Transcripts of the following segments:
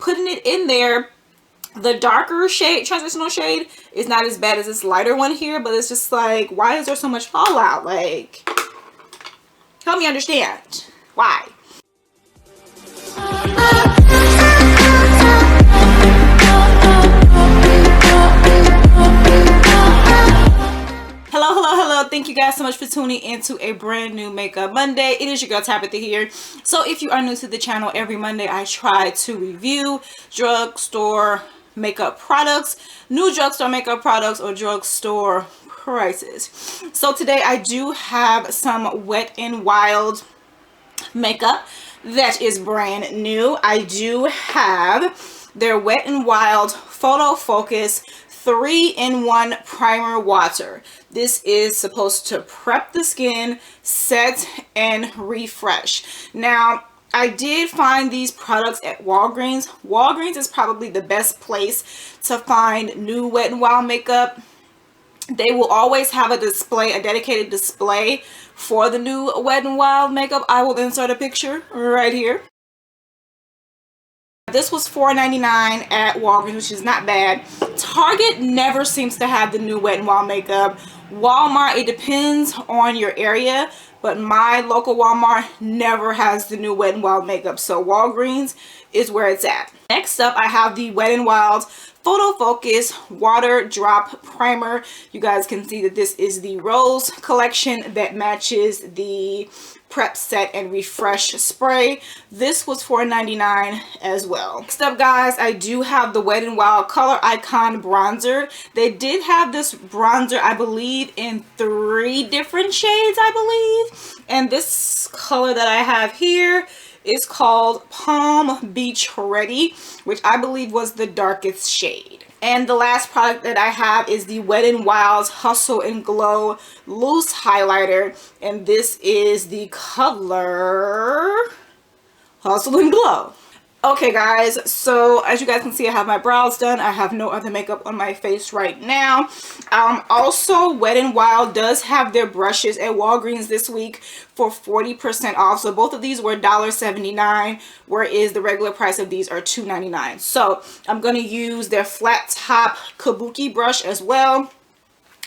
putting it in there, the darker shade, transitional shade, is not as bad as this lighter one here, but it's just like, why is there so much fallout? Like, help me understand why. Hello, thank you guys so much for tuning into a brand new Makeup Monday. It is your girl Tabitha here. So if you are new to the channel, every Monday I try to review drugstore makeup products, new drugstore makeup products, or drugstore prices. So today I do have some Wet n Wild makeup that is brand new. I do have their Wet n Wild Photo Focus 3-in-1 primer water. This is supposed to prep the skin, set, and refresh. Now, I did find these products at Walgreens. Walgreens is probably the best place to find new Wet n Wild makeup. They will always have a display, a dedicated display for the new Wet n Wild makeup. I will insert a picture right here. This was $4.99 at Walgreens, which is not bad. Target never seems to have the new Wet n Wild makeup. Walmart, it depends on your area, but my local Walmart never has the new Wet n Wild makeup. So Walgreens is where it's at. Next up, I have the Wet n Wild Photo Focus Water Drop Primer. You guys can see that this is the Rose collection that matches the Prep, Set, and Refresh spray. This was $4.99 as well. Next up, guys, I do have the Wet n Wild Color Icon Bronzer. They did have this bronzer, I believe, in 3 different shades, I believe. And this color that I have here is called Palm Beach Ready, which I believe was the darkest shade. And the last product that I have is the Wet n Wild Hustle and Glow Loose Highlighter. And this is the color Hustle and Glow. Okay guys, so as you guys can see, I have my brows done. I have no other makeup on my face right now. Also, Wet n Wild does have their brushes at Walgreens this week for 40% off. So both of these were $1.79, whereas the regular price of these are $2.99. So I'm going to use their flat top kabuki brush as well.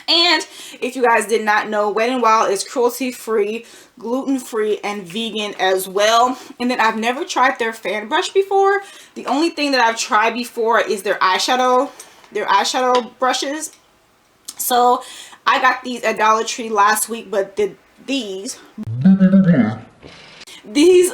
And if you guys did not know, Wet n Wild is cruelty-free, gluten-free, and vegan as well. And then I've never tried their fan brush before. The only thing that I've tried before is their eyeshadow brushes. So I got these at Dollar Tree last week, but these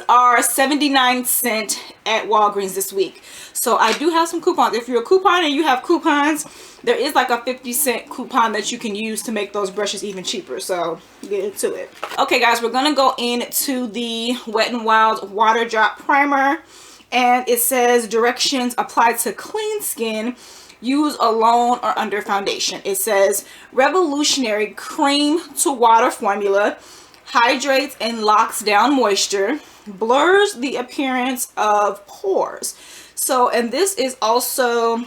are 79¢ at Walgreens this week. So I do have some coupons. If you're a couponer and you have coupons, there is like a 50-cent coupon that you can use to make those brushes even cheaper. So get into it. Okay guys, we're gonna go into the Wet n Wild Water Drop Primer. And it says directions: apply to clean skin, use alone or under foundation. It says revolutionary cream to water formula, hydrates and locks down moisture, blurs the appearance of pores. So, and this is also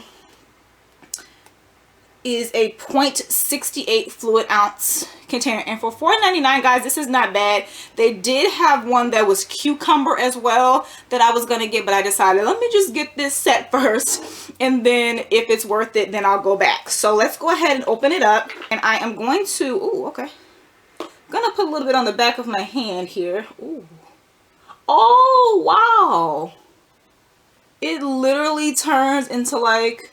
is a 0.68 fluid ounce container, and for $4.99 guys, this is not bad. They did have one that was cucumber as well that I was gonna get, but I decided let me just get this set first, and then if it's worth it, then I'll go back. So let's go ahead and open it up, and I am going to, ooh, okay, I'm gonna put a little bit on the back of my hand here. Ooh. Oh wow, it literally turns into like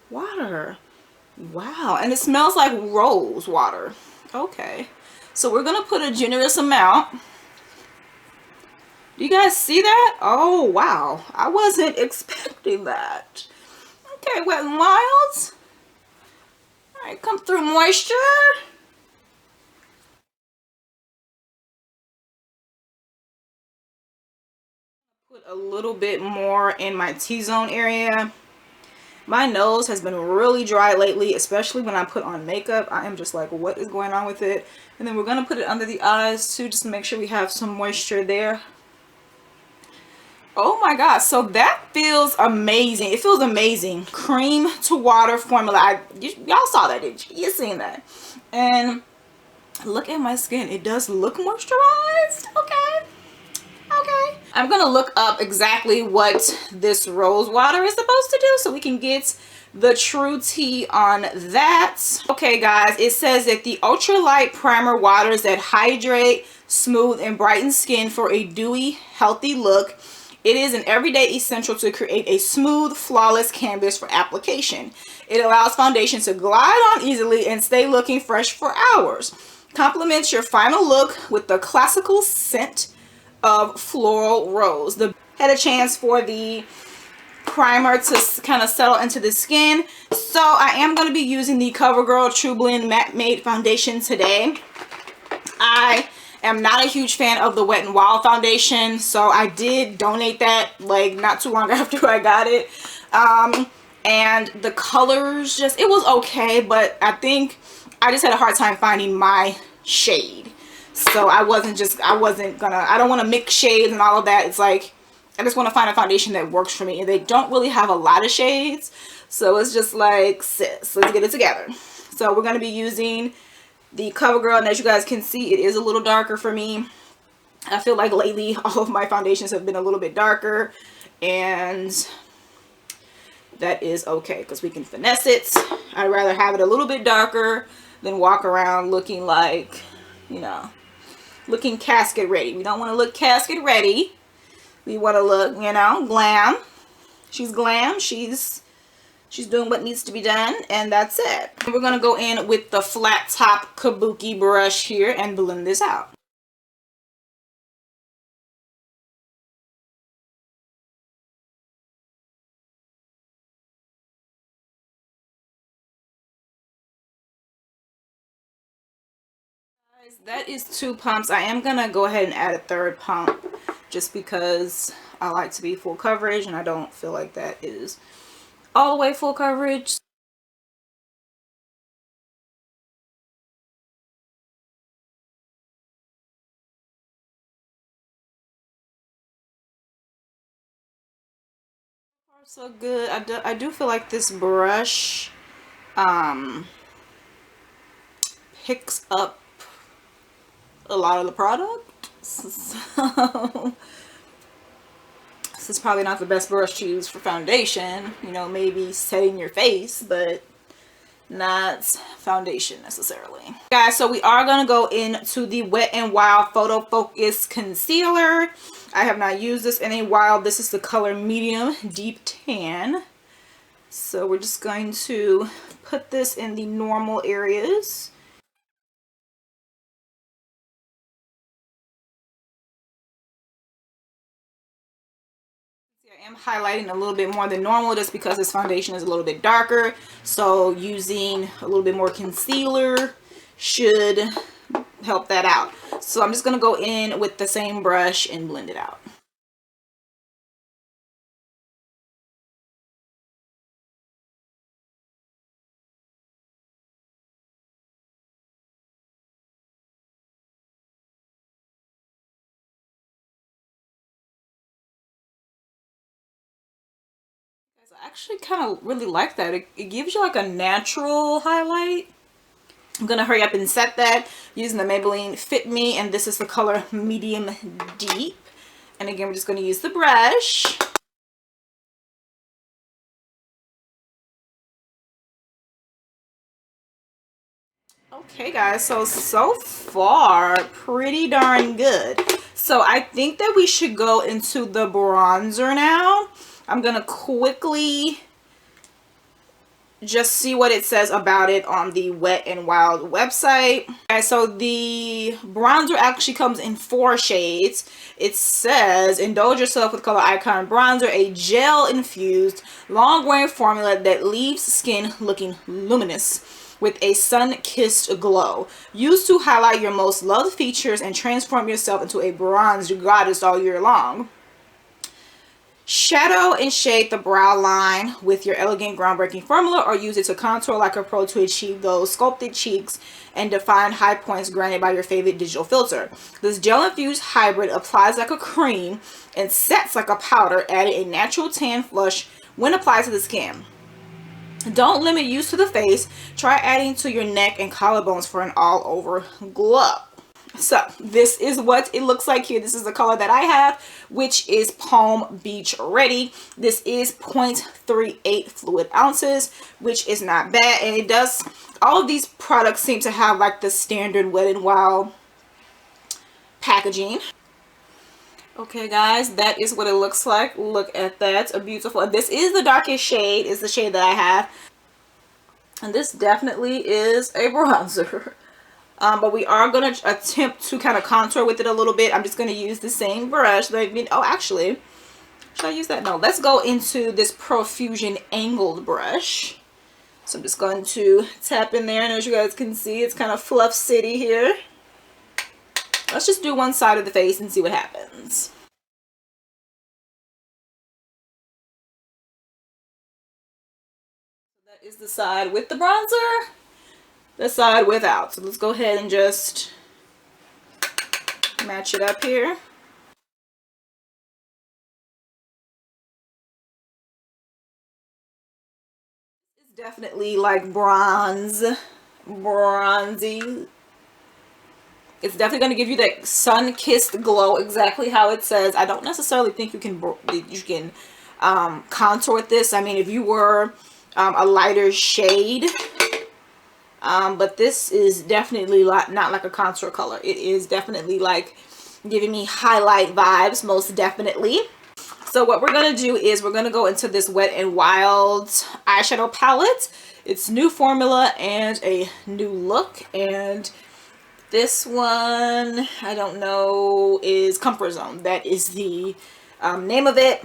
water. Wow, and it smells like rose water. Okay, so we're gonna put a generous amount. Do you guys see that? Oh wow, I wasn't expecting that. Okay, Wet n Wild. All right, come through moisture. Put a little bit more in my T-zone area. My nose has been really dry lately, especially when I put on makeup. I am just like, what is going on with it? And then we're going to put it under the eyes too, just to make sure we have some moisture there. Oh my gosh, so that feels amazing. It feels amazing. Cream to water formula. Y'all saw that, didn't you? You seen that. And look at my skin. It does look moisturized. Okay. Okay. I'm gonna look up exactly what this rose water is supposed to do so we can get the true tea on that. Okay guys, it says that the ultralight primer waters that hydrate, smooth, and brighten skin for a dewy, healthy look. It is an everyday essential to create a smooth, flawless canvas for application. It allows foundation to glide on easily and stay looking fresh for hours. Complements your final look with the classical scent of floral rose. Had a chance for the primer to kind of settle into the skin, so I am going to be using the CoverGirl True Blend Matte Made Foundation today. I am not a huge fan of the Wet n Wild foundation, so I did donate that like not too long after I got it. And the colors just, it was okay, but I think I just had a hard time finding my shade. So I don't want to mix shades and all of that. It's like, I just want to find a foundation that works for me, and they don't really have a lot of shades, so it's just like, sis, let's get it together. So we're going to be using the CoverGirl, and as you guys can see, it is a little darker for me. I feel like lately all of my foundations have been a little bit darker, and that is okay because we can finesse it. I'd rather have it a little bit darker than walk around looking like, you know, looking casket ready. We don't want to look casket ready. We want to look, you know, glam. She's glam. She's doing what needs to be done, and that's it. And we're going to go in with the flat top kabuki brush here and blend this out. Guys, that is 2 pumps. I am going to go ahead and add a 3rd pump just because I like to be full coverage, and I don't feel like that is all the way full coverage. So good. I do feel like this brush picks up a lot of the product. So this is probably not the best brush to use for foundation. You know, maybe setting your face, but not foundation necessarily. Guys, so we are going to go into the Wet n Wild Photo Focus Concealer. I have not used this in a while. This is the color Medium Deep Tan. So we're just going to put this in the normal areas. I am highlighting a little bit more than normal just because this foundation is a little bit darker. So using a little bit more concealer should help that out. So I'm just going to go in with the same brush and blend it out. I actually kind of really like that. It gives you like a natural highlight. I'm going to hurry up and set that using the Maybelline Fit Me, and this is the color Medium Deep. And again, we're just going to use the brush. Okay guys, so far pretty darn good. So I think that we should go into the bronzer now. I'm gonna quickly just see what it says about it on the Wet n Wild website. Okay, so the bronzer actually comes in 4 shades. It says, indulge yourself with Color Icon Bronzer, a gel infused long wearing formula that leaves skin looking luminous with a sun-kissed glow. Used to highlight your most loved features and transform yourself into a bronzed goddess all year long. Shadow and shade the brow line with your elegant groundbreaking formula, or use it to contour like a pro to achieve those sculpted cheeks and define high points granted by your favorite digital filter. This gel-infused hybrid applies like a cream and sets like a powder, adding a natural tan flush when applied to the skin. Don't limit use to the face. Try adding to your neck and collarbones for an all-over glow. So this is what it looks like here. This is the color that I have, which is Palm Beach Ready. This is 0.38 fluid ounces, which is not bad. And it does, all of these products seem to have like the standard Wet n Wild packaging. Okay guys, that is what it looks like. Look at that, a beautiful, this is the darkest shade, is the shade that I have. And this definitely is a bronzer. But we are going to attempt to kind of contour with it a little bit. I'm just going to use the same brush. Oh, actually, should I use that? No, let's go into this Profusion angled brush. So I'm just going to tap in there. And as you guys can see, it's kind of Fluff City here. Let's just do one side of the face and see what happens. So that is the side with the bronzer, the side without. So let's go ahead and just match it up here. It's definitely like bronzy. It's definitely going to give you that sun-kissed glow, exactly how it says. I don't necessarily think you can contour with this. I mean, if you were a lighter shade, but this is definitely not like a contour color. It is definitely like giving me highlight vibes, most definitely. So what we're going to do is we're going to go into this Wet n Wild eyeshadow palette. It's new formula and a new look, and this one, I don't know, is Comfort Zone. That is the name of it.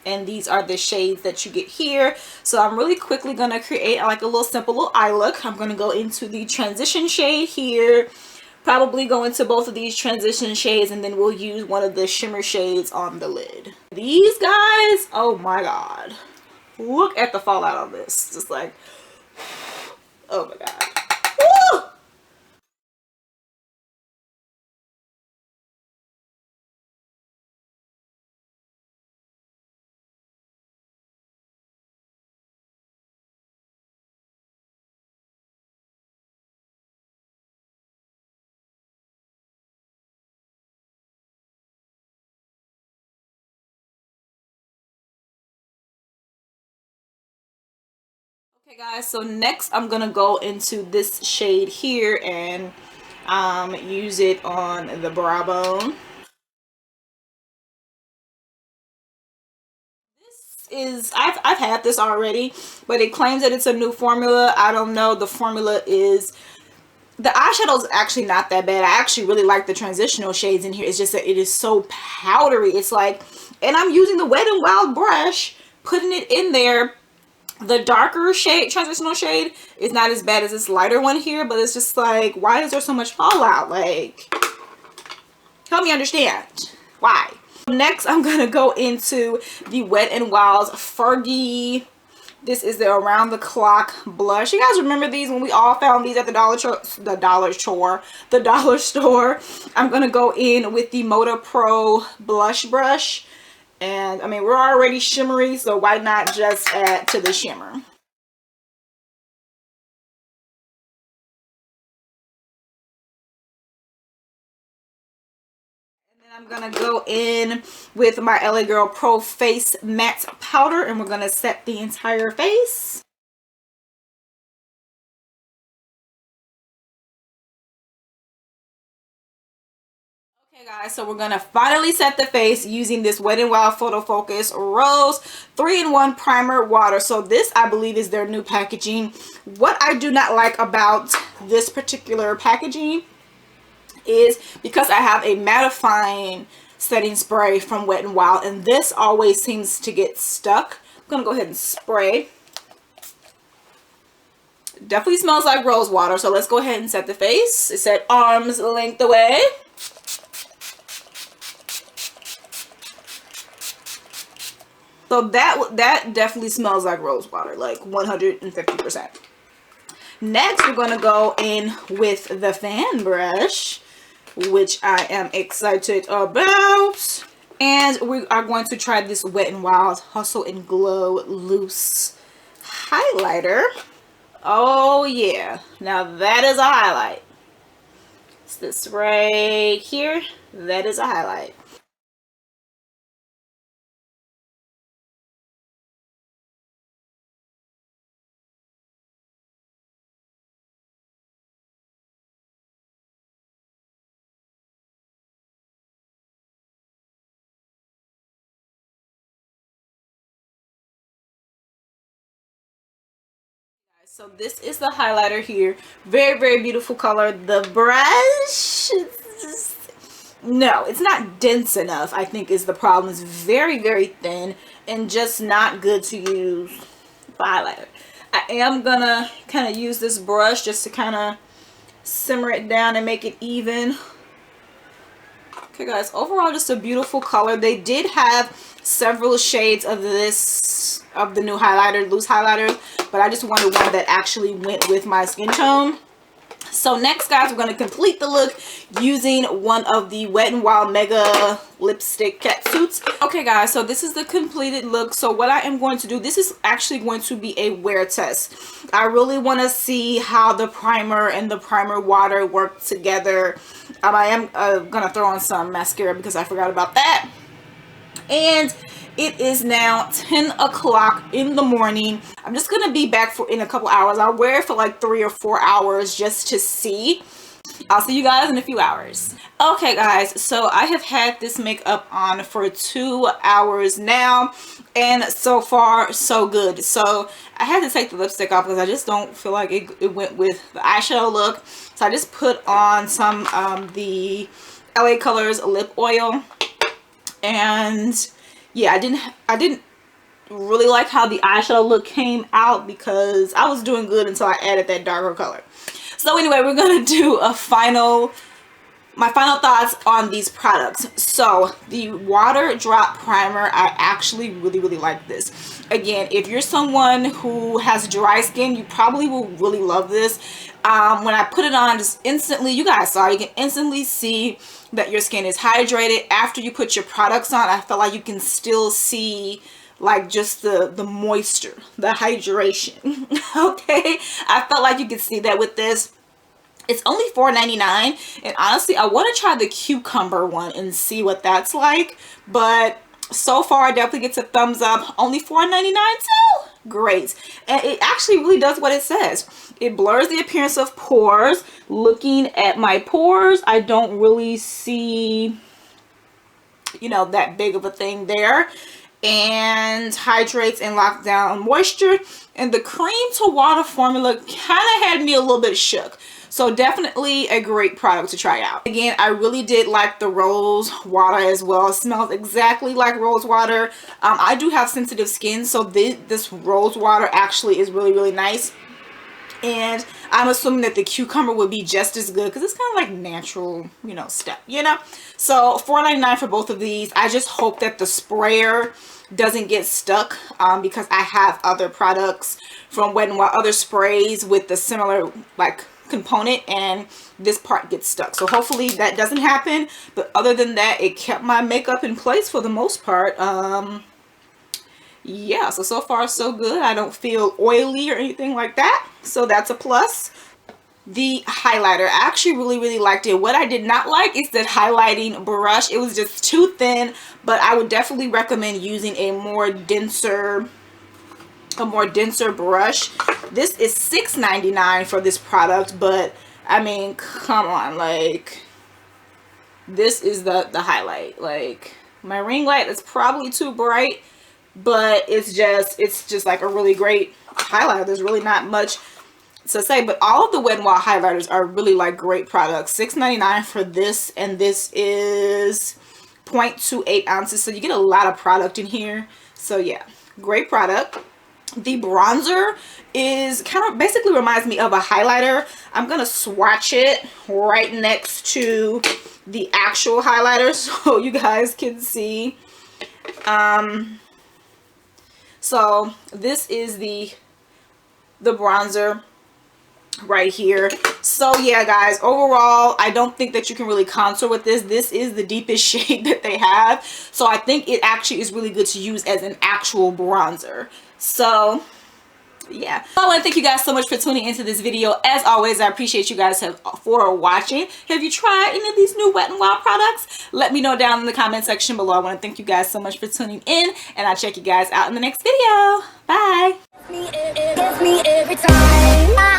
And these are the shades that you get here. So I'm really quickly going to create like a little simple little eye look. I'm going to go into the transition shade here. Probably go into both of these transition shades, and then we'll use one of the shimmer shades on the lid. These guys, oh my god. Look at the fallout on this. Just like, oh my god. Woo! Okay guys, so next I'm gonna go into this shade here and use it on the brow bone. This is, I've had this already, but it claims that it's a new formula. I don't know. The formula is, the eyeshadow is actually not that bad. I actually really like the transitional shades in here. It's just that it is so powdery. It's like, and I'm using the Wet n Wild brush, putting it in there. The darker shade, transitional shade, is not as bad as this lighter one here, but it's just like, why is there so much fallout? Like, help me understand why. Next, I'm gonna go into the Wet n Wild's Fergie. This is the Around the Clock blush. You guys remember these when we all found these at the dollar store? I'm gonna go in with the Moda Pro blush brush. And I mean, we're already shimmery, so why not just add to the shimmer? And then I'm gonna go in with my LA Girl Pro Face Matte Powder, and we're gonna set the entire face. Okay guys, so we're gonna finally set the face using this Wet n Wild Photo Focus Rose 3-in-1 Primer Water. So this, I believe, is their new packaging. What I do not like about this particular packaging is because I have a mattifying setting spray from Wet n Wild, and this always seems to get stuck. I'm gonna go ahead and spray. Definitely smells like rose water, so let's go ahead and set the face. It's at arm's length away. So that definitely smells like rose water, like 150%. Next, we're going to go in with the fan brush, which I am excited about. And we are going to try this Wet n Wild Hustle and Glow Loose Highlighter. Oh yeah, now that is a highlight. It's this right here. That is a highlight. So this is the highlighter here. Very, very beautiful color. The brush, no, it's not dense enough, I think is the problem. It's very, very thin and just not good to use for highlighter. I am gonna kind of use this brush just to kind of simmer it down and make it even. Okay guys, overall just a beautiful color. They did have several shades of this, of the new highlighter, loose highlighters, but I just wanted one that actually went with my skin tone. So next guys, we're going to complete the look using one of the Wet n Wild Mega lipstick cat suits. Okay guys, so this is the completed look. So what I am going to do, this is actually going to be a wear test. I really want to see how the primer and the primer water work together. I am going to throw on some mascara because I forgot about that. And it is now 10 o'clock in the morning. I'm just gonna be back in a couple hours. I'll wear it for like 3 or 4 hours just to see. I'll see you guys in a few hours. Okay guys, so I have had this makeup on for 2 hours now, and so far so good. So I had to take the lipstick off because I just don't feel like it went with the eyeshadow look. So I just put on some the LA Colors lip oil, and yeah, I didn't really like how the eyeshadow look came out because I was doing good until I added that darker color. So anyway, we're gonna do my final thoughts on these products. So the water drop primer, I actually really like this. Again, if you're someone who has dry skin, you probably will really love this. When I put it on, just instantly, you guys saw, you can instantly see that your skin is hydrated. After you put your products on, I feel like you can still see like just the moisture, the hydration. Okay, I felt like you could see that with this. It's only $4.99, and honestly I want to try the cucumber one and see what that's like, but so far it definitely gets a thumbs up. Only $4.99 too, great. And it actually really does what it says. It blurs the appearance of pores. Looking at my pores, I don't really see, you know, that big of a thing there. And hydrates and locks down moisture. And the cream to water formula kind of had me a little bit shook. So definitely a great product to try out. Again, I really did like the rose water as well. It smells exactly like rose water. I do have sensitive skin, so this rose water actually is really nice. And I'm assuming that the cucumber would be just as good because it's kind of like natural, you know, stuff, you know. So $4.99 for both of these. I just hope that the sprayer doesn't get stuck because I have other products from Wet n Wild, other sprays with the similar like component, and this part gets stuck. So hopefully that doesn't happen. But other than that, it kept my makeup in place for the most part. Yeah, so far so good. I don't feel oily or anything like that, so that's a plus. The highlighter, I actually really liked it. What I did not like is that highlighting brush. It was just too thin, but I would definitely recommend using a more denser brush. This is $6.99 for this product, but I mean, come on, like this is the highlight. Like my ring light is probably too bright, but it's just like a really great highlighter. There's really not much to say, but all of the Wet n Wild highlighters are really like great products. $6.99 for this, and this is 0.28 ounces, so you get a lot of product in here. So yeah, great product. The bronzer is kind of basically reminds me of a highlighter. I'm gonna swatch it right next to the actual highlighter so you guys can see. So this is the bronzer right here. So yeah guys, overall I don't think that you can really contour with this. This is the deepest shade that they have, so I think it actually is really good to use as an actual bronzer. So Yeah, I want to thank you guys so much for tuning into this video. As always, I appreciate you guys for watching. Have you tried any of these new Wet n Wild products? Let me know down in the comment section below. I want to thank you guys so much for tuning in, and I'll check you guys out in the next video. Bye. Give me every time.